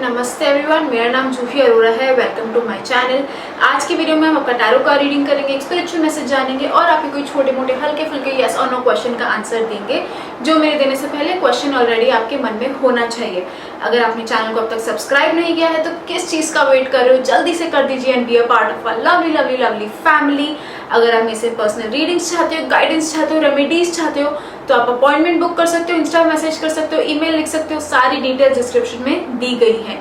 नमस्ते एवरीवन, मेरा नाम जूही अरोड़ा है। Welcome to my channel. आज की वीडियो में हम आपका टैरो का रीडिंग करेंगे, एक स्पिरिचुअल मैसेज जानेंगे और आपके कोई छोटे मोटे हल्के फुल्के यस और नो क्वेश्चन का आंसर देंगे जो मेरे देने से पहले क्वेश्चन ऑलरेडी आपके मन में होना चाहिए। अगर आपने चैनल को अब तक सब्सक्राइब नहीं किया है तो किस चीज़ का वेट कर रहे हो, जल्दी से कर दीजिए and be a part of a lovely lovely lovely family. अगर आप मेरे से पर्सनल रीडिंग्स चाहते हो, गाइडेंस चाहते हो, रेमेडीज चाहते हो तो आप अपॉइंटमेंट बुक कर सकते हो, इंस्टा मैसेज कर सकते हो, ईमेल लिख सकते हो। सारी डिटेल्स डिस्क्रिप्शन में दी गई है।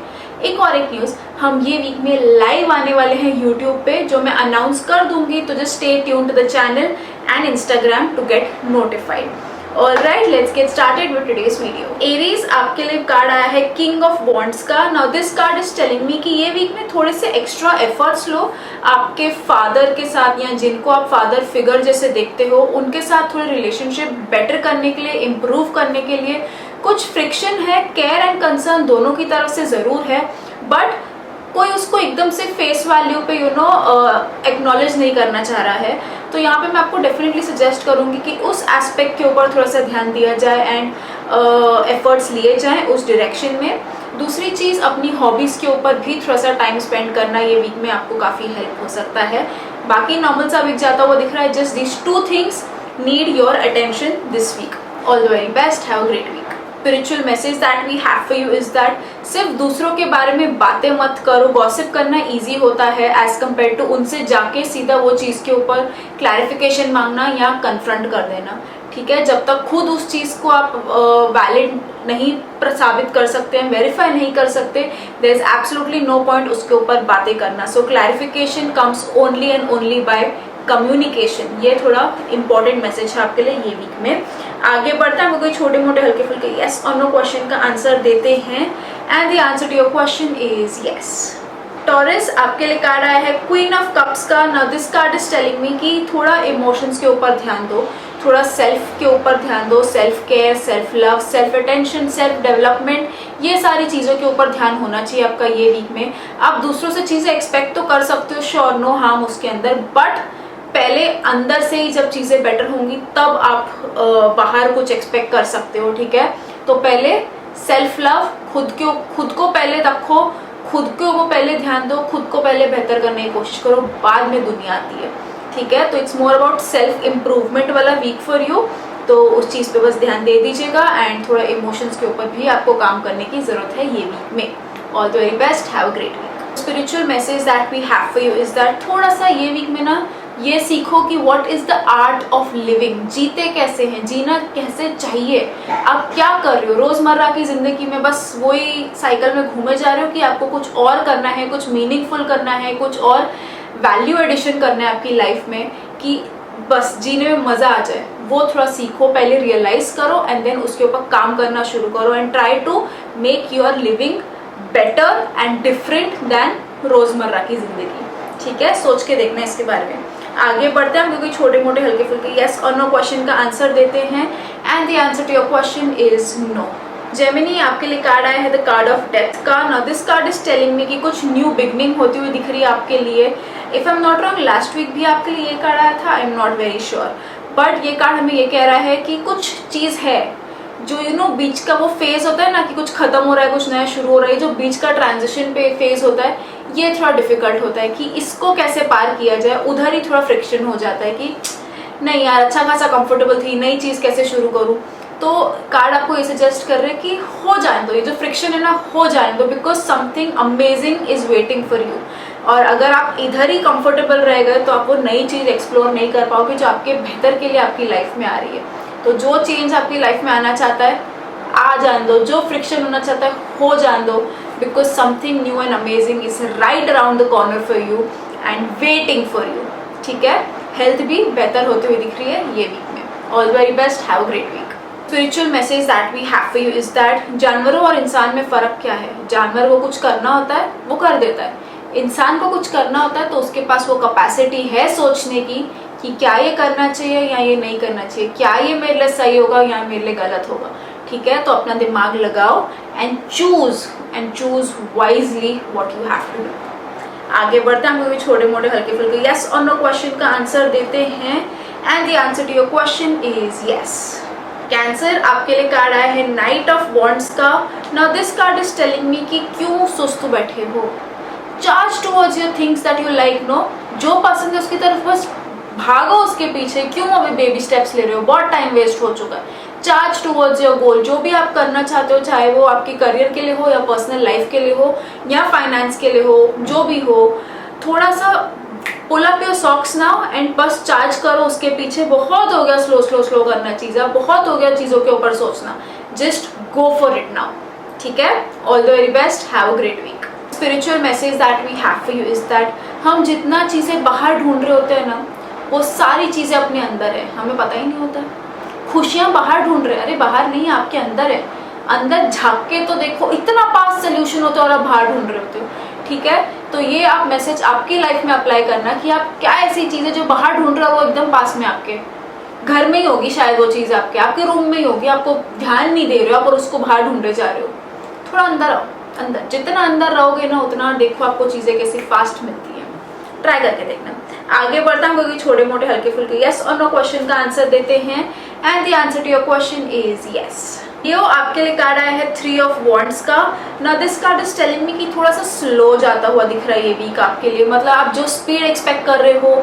एक न्यूज़, हम ये वीक में लाइव आने वाले हैं यूट्यूब पे, जो मैं अनाउंस कर दूंगी, तो just stay tuned to the channel and Instagram to get notified. Alright, let's get started with today's video. Aries, आपके लिए कार्ड आया है किंग ऑफ वॉन्ड्स का। Now this card is telling me कि ये वीक में थोड़े से एक्स्ट्रा एफर्ट्स लो आपके फादर के साथ, या जिनको आप फादर फिगर जैसे देखते हो उनके साथ थोड़े रिलेशनशिप बेटर करने के लिए, इम्प्रूव करने के लिए। कुछ फ्रिक्शन है, केयर एंड कंसर्न दोनों की तरफ से जरूर है, बट कोई उसको एकदम से फेस वैल्यू पे एक्नॉलेज नहीं करना चाह रहा है। तो यहाँ पे मैं आपको डेफिनेटली सजेस्ट करूँगी कि उस एस्पेक्ट के ऊपर थोड़ा सा ध्यान दिया जाए एंड एफर्ट्स लिए जाएं उस डायरेक्शन में। दूसरी चीज़, अपनी हॉबीज़ के ऊपर भी थोड़ा सा टाइम स्पेंड करना ये वीक में आपको काफ़ी हेल्प हो सकता है। बाकी नॉर्मल सा वीक जाता हुआ दिख रहा है। Just these two things need your attention this week. All the very best, have a great week. Spiritual message that we have for you is that सिर्फ दूसरों के बारे में बातें मत करो। गॉसिप करना इजी होता है एज कम्पेयर टू उनसे जाके सीधा वो चीज़ के ऊपर क्लैरिफिकेशन मांगना या कन्फ्रंट कर देना। ठीक है, जब तक खुद उस चीज़ को आप वैलिड नहीं साबित कर सकते हैं, वेरीफाई नहीं कर सकते, there is absolutely no point उसके ऊपर बातें करना। So clarification comes only and only by communication. ये थोड़ा इंपॉर्टेंट मैसेज है आपके लिए ये वीक में। आगे बढ़ता है, कोई छोटे मोटे हल्के फुल्के यस और नो क्वेश्चन का आंसर देते हैं and the answer to your question is yes. Taurus, आपके लिए कार्ड आया है क्वीन ऑफ कप्स का। Now this card is telling me कि थोड़ा इमोशंस के ऊपर ध्यान दो, थोड़ा सेल्फ के ऊपर ध्यान दो। Self care, self love, self attention, self development, ये सारी चीज़ों के ऊपर ध्यान होना चाहिए आपका ये वीक में। आप दूसरों से चीज़ें एक्सपेक्ट तो कर सकते हो, श्योर, नो हार्म उसके अंदर, बट पहले अंदर से ही जब चीज़ें बेटर होंगी तब आप बाहर कुछ एक्सपेक्ट कर सकते हो। ठीक है, तो पहले सेल्फ लव, खुद को पहले रखो, खुद को पहले ध्यान दो, खुद को पहले बेहतर करने की कोशिश करो, बाद में दुनिया आती है। ठीक है, तो it's more about self improvement वाला वीक फॉर यू। तो उस चीज़ पे बस ध्यान दे दीजिएगा एंड थोड़ा इमोशंस के ऊपर भी आपको काम करने की ज़रूरत है ये वीक में। All the very best, have a great week. Spiritual message that we have for you is that थोड़ा सा ये वीक में ना ये सीखो कि what is the art of living. जीते कैसे हैं, जीना कैसे चाहिए, आप क्या कर रहे हो रोजमर्रा की जिंदगी में, बस वही साइकिल में घूमे जा रहे हो कि आपको कुछ और करना है, कुछ मीनिंगफुल करना है, कुछ और वैल्यू एडिशन करना है आपकी लाइफ में, कि बस जीने में मजा आ जाए। वो थोड़ा सीखो, पहले रियलाइज करो एंड देन उसके ऊपर काम करना शुरू करो and try to make your living better and different then रोजमर्रा की जिंदगी। ठीक है, सोच के देखना इसके बारे में। आगे बढ़ते हैं, हम कोई छोटे मोटे हल्के फुल्के यस और नो क्वेश्चन का आंसर देते हैं and the answer to your question is no. Gemini, आपके लिए कार्ड आया है द कार्ड ऑफ डेथ का। Now this card is telling me कि कुछ न्यू बिगनिंग होती हुई दिख रही है आपके लिए। If I am not wrong, last week भी आपके लिए ये कार्ड आया था, I am not very sure, but ये कार्ड हमें ये कह रहा है कि कुछ चीज़ है जो बीच का वो फेज होता है ना, कि कुछ खत्म हो रहा है, कुछ नया शुरू हो रहा है। जो बीच का ट्रांजिशन पे फेज होता है ये थोड़ा डिफिकल्ट होता है कि इसको कैसे पार किया जाए। उधर ही थोड़ा फ्रिक्शन हो जाता है कि नहीं यार, अच्छा खासा कंफर्टेबल थी, नई चीज़ कैसे शुरू करूँ। तो कार्ड आपको ये सजेस्ट कर रहे हैं कि हो जाए दो, ये जो फ्रिक्शन है ना हो जाए दो, because something amazing is waiting for you. और अगर आप इधर ही कंफर्टेबल रह गए तो आप वो नई चीज़ एक्सप्लोर नहीं कर पाओगे जो आपके बेहतर के लिए आपकी लाइफ में आ रही है। तो जो चेंज आपकी लाइफ में आना चाहता है आ जान दो, जो फ्रिक्शन होना चाहता है हो जान दो, because something new and amazing is right around the corner for you and waiting for you. ठीक है, हेल्थ भी बेहतर होते हुए दिख रही है ये वीक में। All very best, have a great week. Spiritual message that we have for you is that जानवरों और इंसान में फ़र्क क्या है। जानवर को कुछ करना होता है वो कर देता है, इंसान को कुछ करना होता है तो उसके पास वो कैपेसिटी है सोचने की कि क्या ये करना चाहिए या ये नहीं करना चाहिए, क्या ये मेरे लिए सही होगा या मेरे लिए गलत होगा। ठीक है, तो अपना दिमाग लगाओ and choose wisely what you have to do. आगे बढ़ते हैं, हम कोई छोटे मोटे हल्के फुल्के यस और नो क्वेश्चन का आंसर देते हैं and the answer to your question is yes. Cancer, आपके लिए कार्ड आया है नाइट ऑफ वॉन्ड्स का। Now this card is telling me कि क्यों सोचते बैठे हो? Charge towards your things that you like, no, जो पसंद है उसकी तरफ बस भागो उसके पीछे। क्यों अभी बेबी स्टेप्स ले रहे हो? बहुत टाइम वेस्ट हो चुका है। चार्ज टुवर्ड्स योर गोल, जो भी आप करना चाहते हो, चाहे वो आपके करियर के लिए हो या पर्सनल लाइफ के लिए हो या फाइनेंस के लिए हो, जो भी हो, थोड़ा सा pull up your socks now and बस चार्ज करो उसके पीछे। बहुत हो गया स्लो स्लो स्लो करना चीज़ें, बहुत हो गया चीज़ों के ऊपर सोचना। Just go for it now, ठीक है? All the very best, have a great week. Spiritual message that we have for you is that हम जितना चीज़ें बाहर ढूंढ रहे होते हैं ना, वो सारी चीज़ें अपने अंदर है, हमें पता ही नहीं होता। खुशियाँ बाहर ढूंढ रहे हैं, अरे बाहर नहीं, आपके अंदर है। अंदर झाँक के तो देखो, इतना पास सोल्यूशन होता है और आप बाहर ढूंढ रहे होते हो, ठीक है? तो ये आप मैसेज आपकी लाइफ में अप्लाई करना कि आप क्या ऐसी चीज़ें जो बाहर ढूंढ रहे हो वो एकदम पास में, आपके घर में ही होगी शायद वो चीज़, आपके रूम में ही होगी, आपको ध्यान नहीं दे रहे हो आप और उसको बाहर ढूंढे जा रहे हो। थोड़ा अंदर आओ, अंदर जितना अंदर रहोगे ना उतना देखो आपको चीज़ें कैसी फास्ट मिलती है। ट्राई करके देखना। आगे बढ़ता हूँ क्योंकि छोटे मोटे हल्के फुल्के यस और नो क्वेश्चन का आंसर देते हैं and the answer to your question is yes. ये आपके लिए कार्ड आया है 3 ऑफ वॉन्ड्स का। Now this card is telling me कि थोड़ा सा स्लो जाता हुआ दिख रहा है ये वीक आपके लिए। मतलब आप जो स्पीड एक्सपेक्ट कर रहे हो,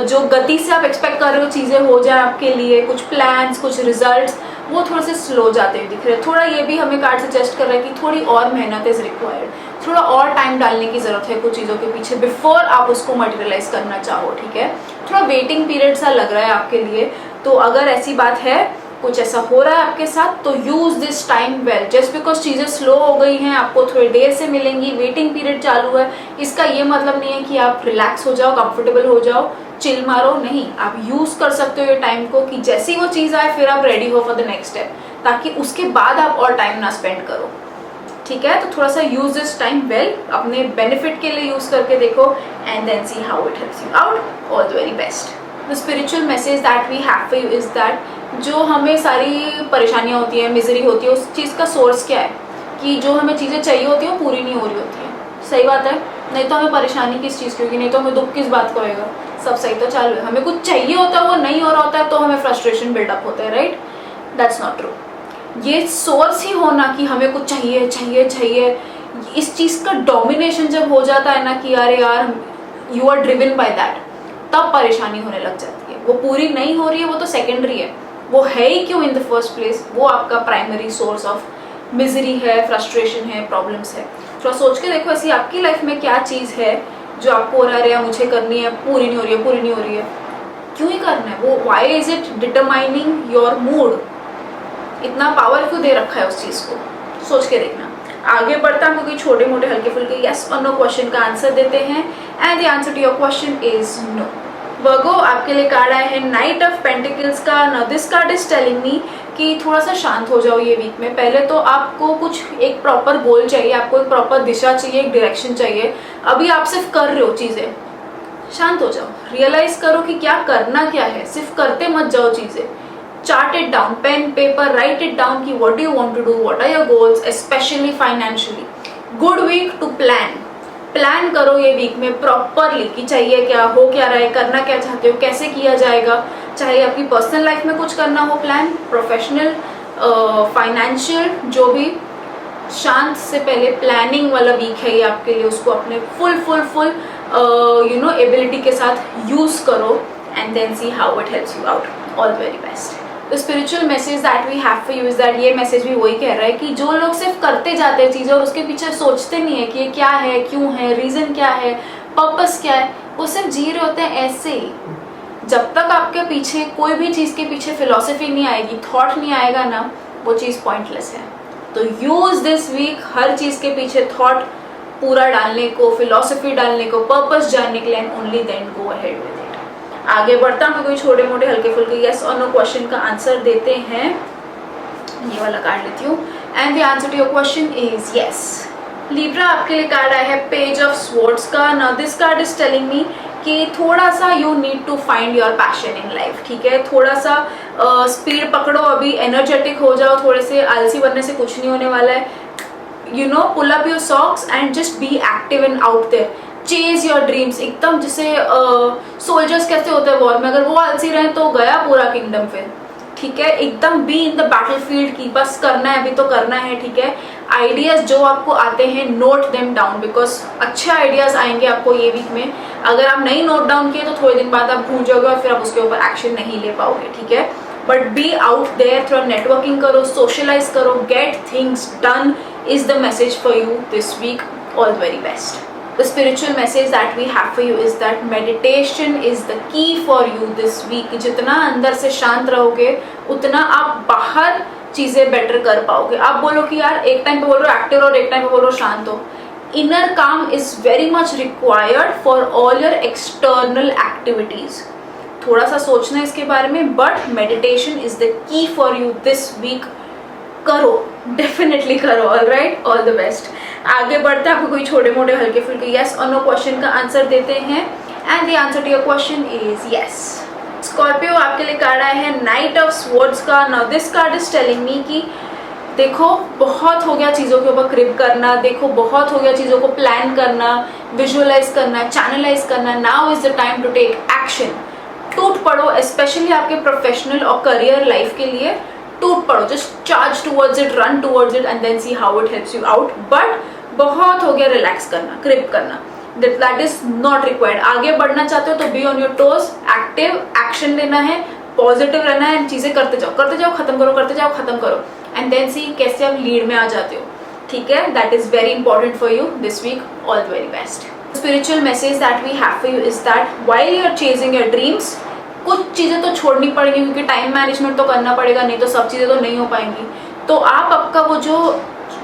जो गति से आप एक्सपेक्ट कर रहे हो चीज़ें हो जाए आपके लिए, कुछ प्लान्स, कुछ रिजल्ट्स, वो थोड़े से स्लो जाते हुए दिख रहे हैं। थोड़ा ये भी हमें कार्ड सजेस्ट कर रहा है कि थोड़ी और मेहनत इज रिक्वायर्ड, थोड़ा और टाइम डालने की ज़रूरत है कुछ चीज़ों के पीछे बिफोर आप उसको मटेरियलाइज करना चाहो, ठीक है? थोड़ा वेटिंग पीरियड सा लग रहा है आपके लिए। तो अगर ऐसी बात है, कुछ ऐसा हो रहा है आपके साथ, तो use this time well. Just because चीज़ें स्लो हो गई हैं, आपको थोड़ी देर से मिलेंगी, वेटिंग पीरियड चालू है, इसका ये मतलब नहीं है कि आप रिलैक्स हो जाओ, कंफर्टेबल हो जाओ, चिल मारो, नहीं। आप यूज कर सकते हो ये टाइम को कि जैसी वो चीज़ आए फिर आप रेडी हो फॉर द नेक्स्ट स्टेप, ताकि उसके बाद आप और टाइम ना स्पेंड करो, ठीक है? तो थोड़ा सा यूज दिस टाइम वेल, अपने बेनिफिट के लिए यूज करके देखो and then see how it helps you out. All the very best. The spiritual message that we have for you is that जो हमें सारी परेशानियाँ होती है, मिजरी होती है, उस चीज़ का सोर्स क्या है? कि जो हमें चीज़ें चाहिए होती हैं वो पूरी नहीं हो रही होती है। सही बात है, नहीं तो हमें परेशानी किस चीज़ की होगी, नहीं तो हमें दुख किस बात का होएगा? सब सही तो चालू है, हमें कुछ चाहिए होता है वो नहीं हो रहा होता है तो हमें फ्रस्ट्रेशन बिल्डअप होता है, राइट? That's not true. ये सोर्स ही होना कि हमें कुछ चाहिए चाहिए चाहिए, इस चीज़ का डोमिनेशन जब हो जाता है ना कि अरे यार you are driven by that, तब परेशानी होने लग जाती है। वो पूरी नहीं हो रही है वो तो सेकेंडरी है, वो है ही क्यों इन द फर्स्ट प्लेस? वो आपका प्राइमरी सोर्स ऑफ मिजरी है, फ्रस्ट्रेशन है, प्रॉब्लम्स है। थोड़ा सोच के देखो ऐसी आपकी लाइफ में क्या चीज़ है जो आपको हो रहा है मुझे करनी है, पूरी नहीं हो रही है, पूरी नहीं हो रही है, क्यों ही करना है वो? Why is it determining your mood? इतना पावर क्यों दे रखा है उस चीज़ को? सोच के देखना। आगे बढ़ता हूँ क्योंकि छोटे मोटे हल्के फुल्के यस और नो क्वेश्चन का आंसर देते हैं and the answer to your question is no. Virgo आपके लिए कार्ड आया है नाइट ऑफ पेंटिकल्स का। Now this card is telling me कि थोड़ा सा शांत हो जाओ ये वीक में। पहले तो आपको कुछ एक प्रॉपर गोल चाहिए, आपको एक प्रॉपर दिशा चाहिए, एक डायरेक्शन चाहिए। अभी आप सिर्फ कर रहे हो चीज़ें, शांत हो जाओ, रियलाइज करो कि क्या करना क्या है, सिर्फ करते मत जाओ चीज़ें। Chart it down, pen paper write it down कि what do you want to do, what are your goals, specially financially. Good week to plan करो ये वीक में प्रॉपरली कि चाहिए क्या, हो क्या रहा है, करना क्या चाहते हो, कैसे किया जाएगा। चाहे आपकी पर्सनल लाइफ में कुछ करना हो प्लान, प्रोफेशनल, फाइनेंशियल, जो भी। शांत से पहले प्लानिंग वाला वीक है ये आपके लिए। उसको अपने फुल एबिलिटी के साथ यूज करो and then see how it helps you out. All very best. The spiritual message that we have for you is that ये मैसेज भी वही कह रहा है कि जो लोग सिर्फ करते जाते हैं चीज़ें और उसके पीछे सोचते नहीं है कि ये क्या है, क्यों है, रीज़न क्या है, पर्पस क्या है, वो सिर्फ जी रहे होते हैं ऐसे ही। जब तक आपके पीछे कोई भी चीज़ के पीछे फिलॉसफी नहीं आएगी, थॉट नहीं आएगा ना, वो चीज़ पॉइंटलेस है। तो यूज दिस वीक हर चीज़ के पीछे थॉट पूरा डालने को, फिलॉसफी डालने को, पर्पस जानने के लिए, and only then go ahead with it. आगे बढ़ता हूँ कोई छोटे मोटे हल्के फुल्के यस और नो क्वेश्चन का आंसर देते हैं। ये वाला कार्ड लेती हूँ and the answer to your question is yes. Libra आपके लिए कार्ड आया है पेज ऑफ स्वॉर्ड्स का। Now this card is telling me कि थोड़ा सा you need to find your passion in life, ठीक है? थोड़ा सा स्पीड पकड़ो, अभी एनर्जेटिक हो जाओ, थोड़े से आलसी बनने से कुछ नहीं होने वाला है। Pull up your socks and just be active and out there, chase your dreams. एकदम जैसे सोल्जर्स कैसे होते हैं वॉर में, अगर वो आलसी रहे तो गया पूरा किंगडम फिर, ठीक है, एकदम बी इन द बैटलफील्ड की बस करना है, अभी तो करना है, ठीक है। आइडियाज जो आपको आते हैं नोट देम डाउन, बिकॉज अच्छे आइडियाज आएंगे आपको ये वीक में। अगर आप नहीं नोट डाउन किए तो थोड़े दिन बाद आप भूल जाओगे और फिर आप उसके ऊपर एक्शन नहीं ले पाओगे, ठीक है। बट बी आउट देयर, थोड़ा नेटवर्किंग करो, सोशलाइज करो, get things done is the message for you this week. All very best. The spiritual message that we have for you is that meditation is the key for you this week. जितना अंदर से शांत रहोगे उतना आप बाहर चीजें better कर पाओगे। आप बोलो कि यार एक टाइम पे बोल रहे हो एक्टिव और एक टाइम पे बोल रहे हो शांत हो। Inner calm is very much required for all your external activities. थोड़ा सा सोचना है इसके बारे में, but meditation is the key for you this week. करो, डेफिनेटली करो। Alright, all the best. आगे बढ़ते हैं, आपको कोई छोटे मोटे हल्के फुल्के यस और नो क्वेश्चन का आंसर देते हैं and the answer to your question is yes. Scorpio, आपके लिए कार्ड आया है नाइट ऑफ स्वॉर्ड्स का। Now this card is telling me कि देखो बहुत हो गया चीज़ों के ऊपर क्रिप करना, देखो बहुत हो गया चीज़ों को प्लान करना, विजुअलाइज करना, चैनलाइज करना। Now is the time to take action. टूट पड़ो, स्पेशली आपके प्रोफेशनल और करियर लाइफ के लिए टूट पड़ो। Just charge towards it, run towards it and then see how it helps you out. But बहुत हो गया रिलैक्स करना, क्रिप करना, दैट इज नॉट रिक्वायर्ड। आगे बढ़ना चाहते हो तो be on your toes, active, action लेना है, पॉजिटिव रहना है, चीजें करते जाओ, खत्म करो, करते जाओ, खत्म करो एंड देन सी कैसे आप लीड में आ जाते हो, ठीक है। That is very important for you this week. All the very best. Spiritual message that we have for you is that while you are chasing your dreams, कुछ चीजें तो छोड़नी पड़ेगी क्योंकि टाइम मैनेजमेंट तो करना पड़ेगा, नहीं तो सब चीजें तो नहीं हो पाएंगी। तो आप आपका वो जो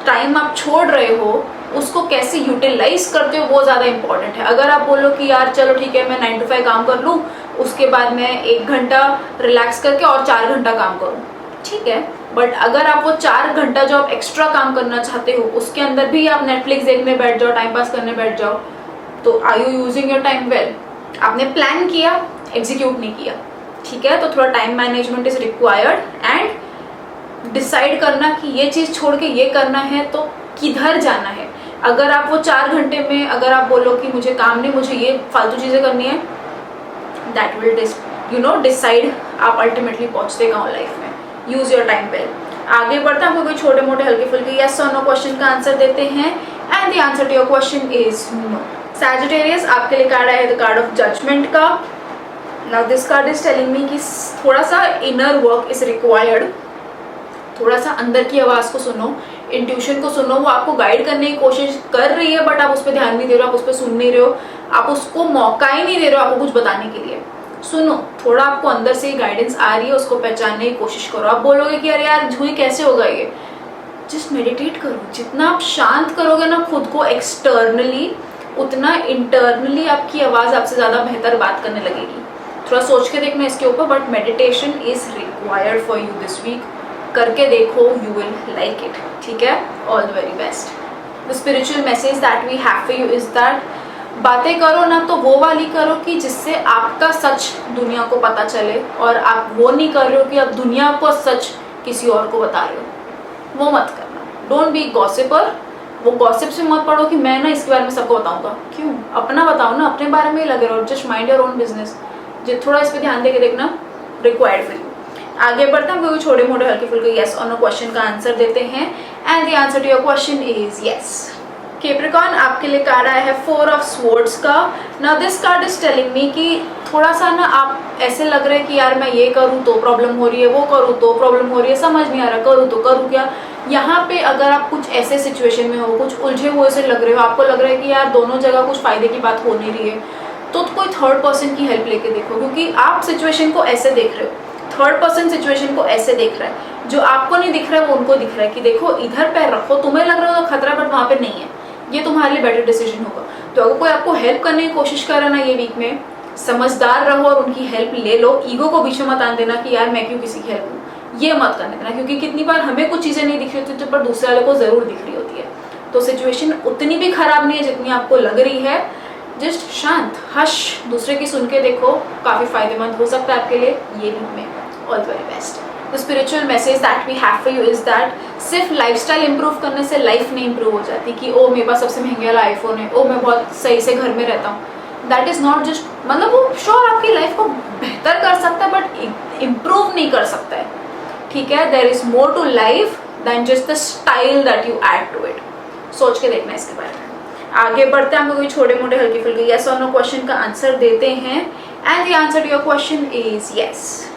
टाइम आप छोड़ रहे हो उसको कैसे यूटिलाइज करते हो वो ज़्यादा इंपॉर्टेंट है। अगर आप बोलो कि यार चलो ठीक है मैं 9 to 5 काम कर लूँ, उसके बाद मैं 1 घंटा रिलैक्स करके और 4 घंटा काम करूँ, ठीक है। बट अगर आप वो 4 घंटा जो आप एक्स्ट्रा काम करना चाहते हो उसके अंदर भी आप नेटफ्लिक्स देखने बैठ जाओ, टाइम पास करने बैठ जाओ, तो are you using your time well? आपने प्लान किया, एग्जीक्यूट नहीं किया, ठीक है। तो थोड़ा time management is required and decide करना कि ये चीज़ छोड़ के ये करना है तो किधर जाना है। अगर आप वो 4 घंटे में अगर आप बोलो कि मुझे काम नहीं, मुझे ये फालतू चीज़ें करनी है, दैट विल डिसाइड आप अल्टीमेटली पहुँचते कहाँ लाइफ में। Use your time well. आगे बढ़ते हैं, आपको कोई छोटे मोटे हल्के फुल्के यस और नो क्वेश्चन का आंसर देते हैं and the answer to your question is no. Sagittarius, आपके लिए कार्ड आया है द कार्ड ऑफ जजमेंट का। Now this card is telling me कि थोड़ा सा इनर वर्क इज रिक्वायर्ड। थोड़ा सा अंदर की आवाज़ को सुनो, इंट्यूशन को सुनो। वो आपको गाइड करने की कोशिश कर रही है बट आप उस पर ध्यान नहीं दे रहे हो, आप उस पर सुन नहीं रहे हो, आप उसको मौका ही नहीं दे रहे हो आपको कुछ बताने के लिए। सुनो, थोड़ा आपको अंदर से ही गाइडेंस आ रही है, उसको पहचानने की कोशिश करो। आप बोलोगे कि अरे यार झूठी कैसे होगा ये, जस्ट मेडिटेट करो। जितना आप शांत करोगे ना खुद को एक्सटर्नली, उतना इंटरनली आपकी आवाज़ आपसे ज़्यादा बेहतर बात करने लगेगी। थोड़ा सोच के देखना इसके ऊपर, but meditation is required for you this week. करके देखो, यू विल लाइक इट, ठीक है। All the very best. The spiritual message that we have for you is that बातें करो ना तो वो वाली करो कि जिससे आपका सच दुनिया को पता चले, और आप वो नहीं कर रहे हो कि आप दुनिया को सच किसी और को बता रहे हो, वो मत करना। Don't be gossiper. वो गॉसिप से मत पढ़ो कि मैं ना इसके बारे में सबको बताऊंगा। क्यों? अपना बताओ ना, अपने बारे में ही लगे रहो। Just mind your own business. थोड़ा इस पर ध्यान देके देखना, रिक्वायर्ड फॉर यू। आगे बढ़ते हैं, कोई छोटे मोटे हल्के फुल्के यस और नो क्वेश्चन का आंसर देते हैं and the answer to your question is yes. Capricorn, आपके लिए कार्ड आया है 4 ऑफ स्वॉर्ड्स का। Now this card is telling me कि थोड़ा सा ना आप ऐसे लग रहा है कि यार मैं ये करूँ तो प्रॉब्लम हो रही है, वो करूँ तो प्रॉब्लम हो रही है, समझ नहीं आ रहा करूँ तो करूँ क्या। यहाँ पे अगर आप कुछ ऐसे सिचुएशन में हो, कुछ उलझे हुए से लग रहे हो, आपको लग रहा है कि यार दोनों जगह कुछ फायदे की बात हो नहीं रही है, तो कोई थर्ड पर्सन की हेल्प लेके देखो। क्योंकि आप सिचुएशन को ऐसे देख रहे हो, थर्ड पर्सन सिचुएशन को ऐसे देख रहा है, जो आपको नहीं दिख रहा है वो उनको दिख रहा है कि देखो इधर पैर रखो, तुम्हें लग रहा है तो खतरा बट वहाँ पे नहीं है, ये तुम्हारे लिए बेटर डिसीजन होगा। तो अगर कोई आपको हेल्प करने की कोशिश कर रहा है ना ये वीक में, समझदार रहो और उनकी हेल्प ले लो। ईगो को बीच में मत आने देना कि यार मैं क्यों किसी की हेल्प लूँ, ये मत करने देना। क्योंकि कितनी बार हमें कुछ चीज़ें नहीं दिख रही होती पर दूसरे वाले को ज़रूर दिख रही होती है। तो सिचुएशन उतनी भी खराब नहीं है जितनी आपको लग रही है। जस्ट शांत हश दूसरे की सुन के देखो, काफ़ी फायदेमंद हो सकता है आपके लिए ये वीक में। All very best. The spiritual message that we have for you is that सिर्फ लाइफस्टाइल इंप्रूव करने से लाइफ नहीं इंप्रूव हो जाती कि ओ मेरे पास सबसे महंगे वाला आईफोन है, ओ मैं बहुत सही से घर में रहता हूँ। दैट इज़ नॉट जस्ट, मतलब वो श्योर आपकी लाइफ को बेहतर कर सकता है बट इम्प्रूव नहीं कर सकता है। ठीक है, there is more to life than just the style that you add to it. सोच के देखना इसके बारे में। आगे बढ़ते हैं, हम कोई छोटे मोटे हल्के फुल्के यस और नो क्वेश्चन का आंसर देते हैं and the answer to your question is yes.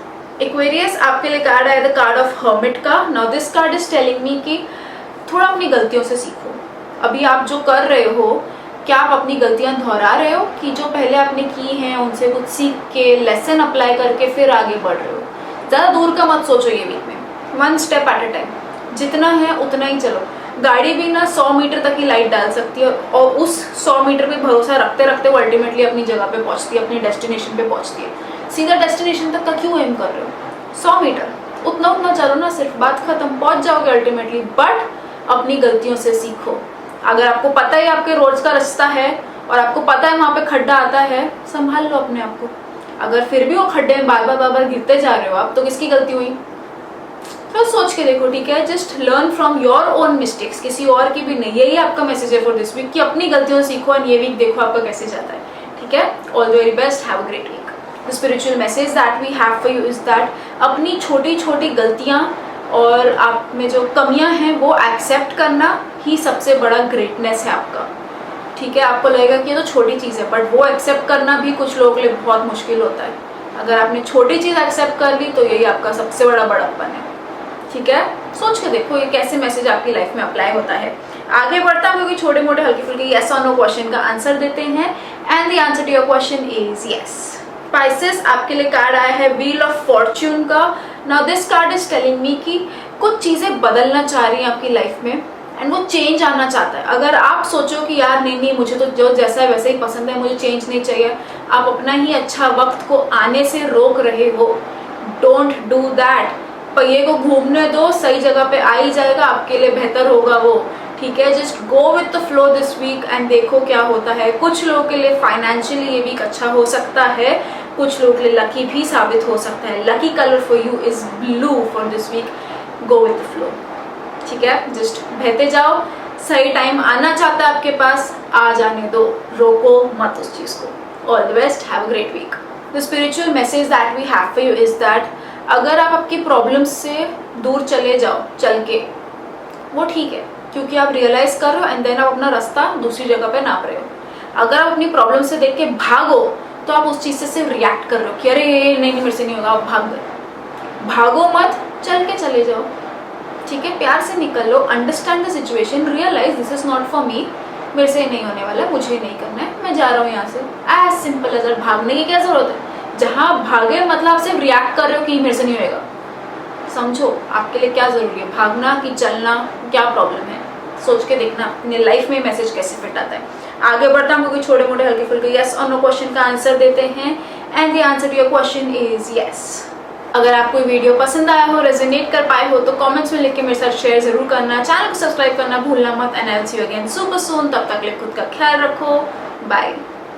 Aquarius, आपके लिए कार्ड आया द कार्ड ऑफ हर्मिट का। Now this card is telling me कि थोड़ा अपनी गलतियों से सीखो। अभी आप जो कर रहे हो, क्या आप अपनी गलतियां दोहरा रहे हो कि जो पहले आपने की हैं उनसे कुछ सीख के लेसन अप्लाई करके फिर आगे बढ़ रहे हो। ज़्यादा दूर का मत सोचो ये वीक में, 1 स्टेप एट अ टाइम। जितना है उतना ही चलो। गाड़ी भी ना 100 मीटर तक ही लाइट डाल सकती है और उस 100 मीटर पे भरोसा रखते रखते वो अल्टीमेटली अपनी जगह पे पहुंचती है, अपनी डेस्टिनेशन पे पहुंचती है। सीधा डेस्टिनेशन तक का क्यों एम कर रहे हो? 100 मीटर उतना चलो ना, सिर्फ बात खत्म, पहुंच जाओगे अल्टीमेटली। बट अपनी गलतियों से सीखो। अगर आपको पता है आपके रोज का रास्ता है और आपको पता है वहां पे खड्डा आता है, संभाल लो अपने आप को। अगर फिर भी वो खड्डे में बार बार गिरते जा रहे हो आप, तो किसकी गलती हुई? तो सोच के देखो, ठीक है। Just learn from your own mistakes, किसी और की भी नहीं। यही आपका मैसेज है फॉर दिस वीक कि अपनी गलतियों सीखो और ये वीक देखो आपका कैसे जाता है, ठीक है। All the very best, have a great week. The spiritual message that we have for you is that अपनी छोटी छोटी गलतियां और आप में जो कमियां हैं वो एक्सेप्ट करना ही सबसे बड़ा ग्रेटनेस है आपका, ठीक है। आपको लगेगा कि ये तो छोटी चीज़ है, बट वो एक्सेप्ट करना भी कुछ लोगों के लिए बहुत मुश्किल होता है। अगर आपने छोटी चीज़ एक्सेप्ट कर ली तो यही आपका सबसे बड़ा बड़प्पन है, ठीक है। सोच के देखो ये कैसे मैसेज आपकी लाइफ में अप्लाई होता है। आगे बढ़ता हम क्योंकि छोटे मोटे हल्के फुल्के यस और नो क्वेश्चन का आंसर देते हैं and the answer to your question is yes. Pisces, आपके लिए कार्ड आया है व्हील ऑफ फॉर्च्यून का। Now this card is telling me कि कुछ चीज़ें बदलना चाह रही हैं आपकी लाइफ में एंड वो चेंज आना चाहता है। अगर आप सोचो कि यार नहीं मुझे तो जो जैसा है वैसे ही पसंद है, मुझे चेंज नहीं चाहिए, आप अपना ही अच्छा वक्त को आने से रोक रहे हो। Don't do that. पहिए को घूमने दो, सही जगह पे आ ही जाएगा, आपके लिए बेहतर होगा वो, ठीक है। Just go with the flow this week and देखो क्या होता है। कुछ लोगों के लिए फाइनेंशियली ये वीक अच्छा हो सकता है, कुछ लोगों के लिए लकी भी साबित हो सकता है। Lucky colour for you is blue for this week. Go with the flow, ठीक है। जस्ट बहते जाओ, सही टाइम आना चाहता है आपके पास, आ जाने दो, रोको मत उस चीज को। All the best, have a great week. The spiritual message that we have for you is that अगर आप आपकी प्रॉब्लम्स से दूर चले जाओ चल के, वो ठीक है, क्योंकि आप रियलाइज कर रहे हो एंड देन आप अपना रास्ता दूसरी जगह पे नाप रहे हो। अगर आप अपनी प्रॉब्लम से देख के भागो तो आप उस चीज से सिर्फ रिएक्ट कर रहे हो कि अरे नहीं मेरे से नहीं होगा, आप भाग गए। भागो मत, चल के चले जाओ, ठीक है। प्यार से निकल लो, understand the situation, realise this is not for me, मेरे से नहीं होने वाला, मुझे नहीं करना है, मैं जा रहा हूँ यहाँ से। As simple as. भागने की क्या जरूरत है? जहाँ भागे मतलब आप सिर्फ रिएक्ट कर रहे हो कि मेरे से नहीं होएगा। समझो आपके लिए क्या जरूरी है, भागना कि चलना, क्या प्रॉब्लम है। सोच के देखना अपनी लाइफ में मैसेज कैसे फिट आता है। आगे बढ़ता हम क्योंकि छोटे मोटे हल्के फुल्के यस और नो क्वेश्चन का आंसर देते हैं and the answer to your question is yes. अगर आपको वीडियो पसंद आया हो, रेजोनेट कर पाए हो तो कमेंट्स में लिख के मेरे साथ शेयर जरूर करना। चैनल को सब्सक्राइब करना भूलना मत and I will see you again super soon. तब तक के लिए खुद का ख्याल रखो, बाय।